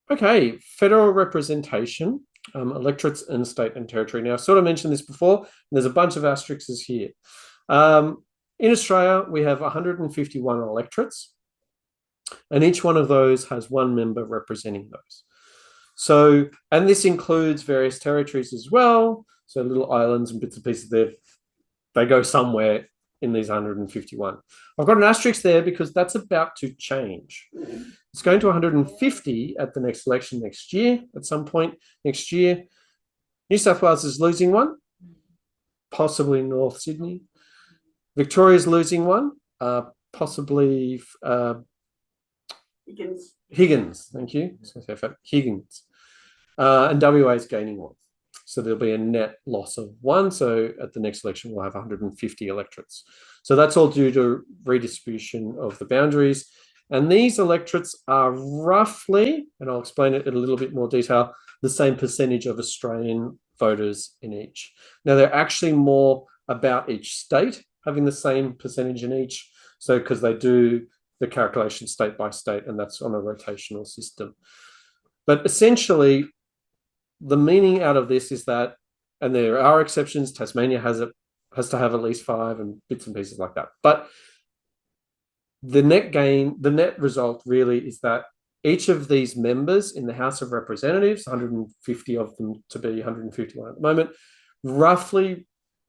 Okay, federal representation, electorates in state and territory. Now, I sort of mentioned this before, and there's a bunch of asterisks here. In Australia, we have 151 electorates, and each one of those has one member representing those. So, and this includes various territories as well. So little islands and bits and pieces there, they go somewhere in these 151. I've got an asterisk there because that's about to change. It's going to 150 at the next election next year, at some point next year. New South Wales is losing one, possibly North Sydney. Victoria's losing one, possibly Higgins, thank you. Higgins. And WA is gaining one. So there'll be a net loss of one. So at the next election, we'll have 150 electorates. So that's all due to redistribution of the boundaries. And these electorates are roughly, and I'll explain it in a little bit more detail, the same percentage of Australian voters in each. Now, they're actually more about each state having the same percentage in each. So because they do the calculation state by state, and that's on a rotational system. But essentially, the meaning out of this is that, and there are exceptions, Tasmania has to have at least 5 and bits and pieces like that. But the net result really is that each of these members in the House of Representatives, 150 of them to be 151 at the moment, roughly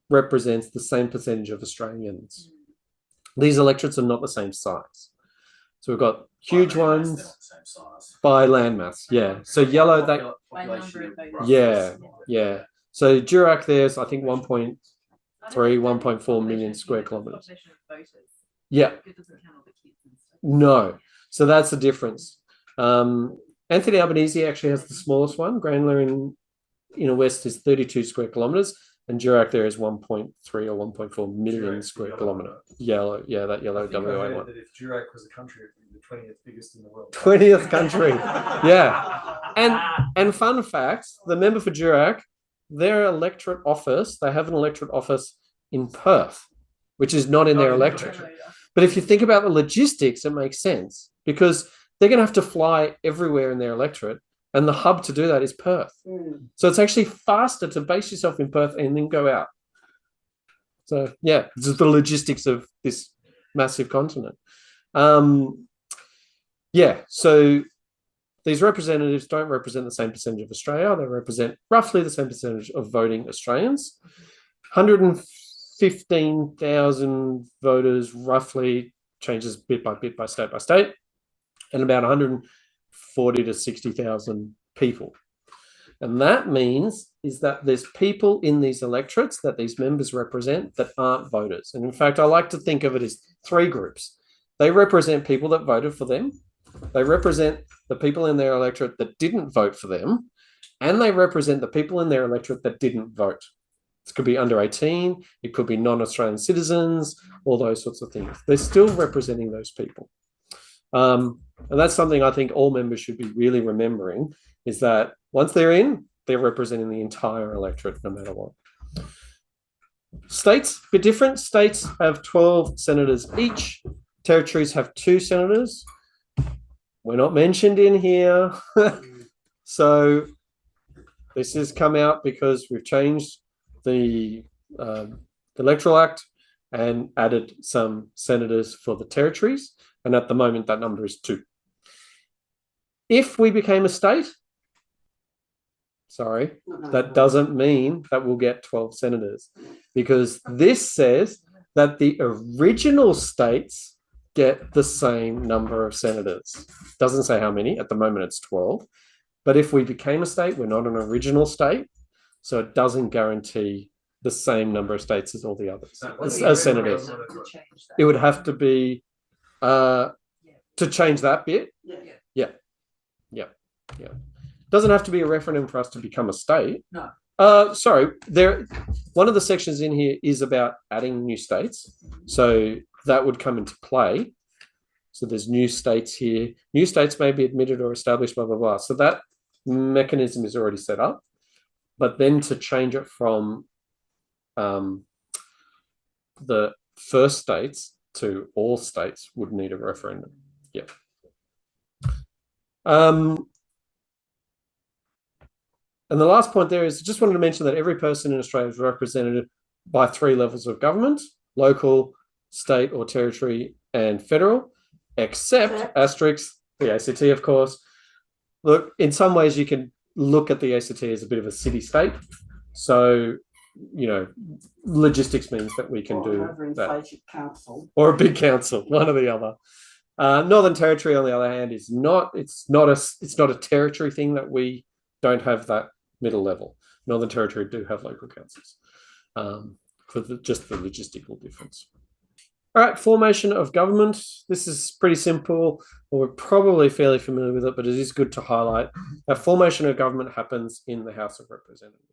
represents the same percentage of Australians. These electorates are not the same size. So we've got huge ones by landmass. Yeah. So yellow, yeah. So Durack, there's, I think, 1.3, 1.4 million square kilometres. Yeah. No. So that's the difference. Anthony Albanese actually has the smallest one. Granville in Inner West is 32 square kilometres, and Durack there is 1.3 or 1.4 million square kilometre. Yellow, yeah, that yellow WA one. That if Durack was a country, it would be the 20th biggest in the world. 20th country, yeah. And fun fact, the member for Durack, their electorate office, they have an electorate office in Perth, which is not in their electorate. But if you think about the logistics, it makes sense because they're going to have to fly everywhere in their electorate, and the hub to do that is Perth. So it's actually faster to base yourself in Perth and then go out. So yeah, this is the logistics of this massive continent. Yeah, so these representatives don't represent the same percentage of Australia. They represent roughly the same percentage of voting Australians. 115,000 voters roughly, changes bit by state, and about 140 to 60,000 people. And that means is that there's people in these electorates that these members represent that aren't voters. And in fact, I like to think of it as 3 groups. They represent people that voted for them. They represent the people in their electorate that didn't vote for them. And they represent the people in their electorate that didn't vote. It could be under 18. It could be non-Australian citizens, all those sorts of things. They're still representing those people. And that's something I think all members should be really remembering, is that once they're in, they're representing the entire electorate no matter what. States, a bit different. States have 12 senators each. Territories have 2 senators. We're not mentioned in here. So this has come out because we've changed the Electoral Act and added some senators for the territories. And at the moment, that number is 2. If we became a state, that doesn't mean that we'll get 12 senators, because this says that the original states get the same number of senators. Doesn't say how many. At the moment, it's 12. But if we became a state, we're not an original state, so it doesn't guarantee the same number of states as all the others, as senators. It would have to be to change that bit. Yeah. Doesn't have to be a referendum for us to become a state. No. Sorry, one of the sections in here is about adding new states. So that would come into play. So there's new states here. New states may be admitted or established, blah, blah, blah. So that mechanism is already set up. But then to change it from the first states to all states would need a referendum. Yeah. And the last point there is just wanted to mention that every person in Australia is represented by 3 levels of government: local, state or territory, and federal, except asterisk the ACT, of course. Look, in some ways you can look at the ACT as a bit of a city-state. So, you know, logistics means that we can do that. Council. Or a big council, one or the other. Northern Territory, on the other hand, is not. It's not a territory thing that we don't have that middle level. Northern Territory do have local councils for just the logistical difference. All right, formation of government. This is pretty simple, or we're probably fairly familiar with it, but it is good to highlight. That formation of government happens in the House of Representatives.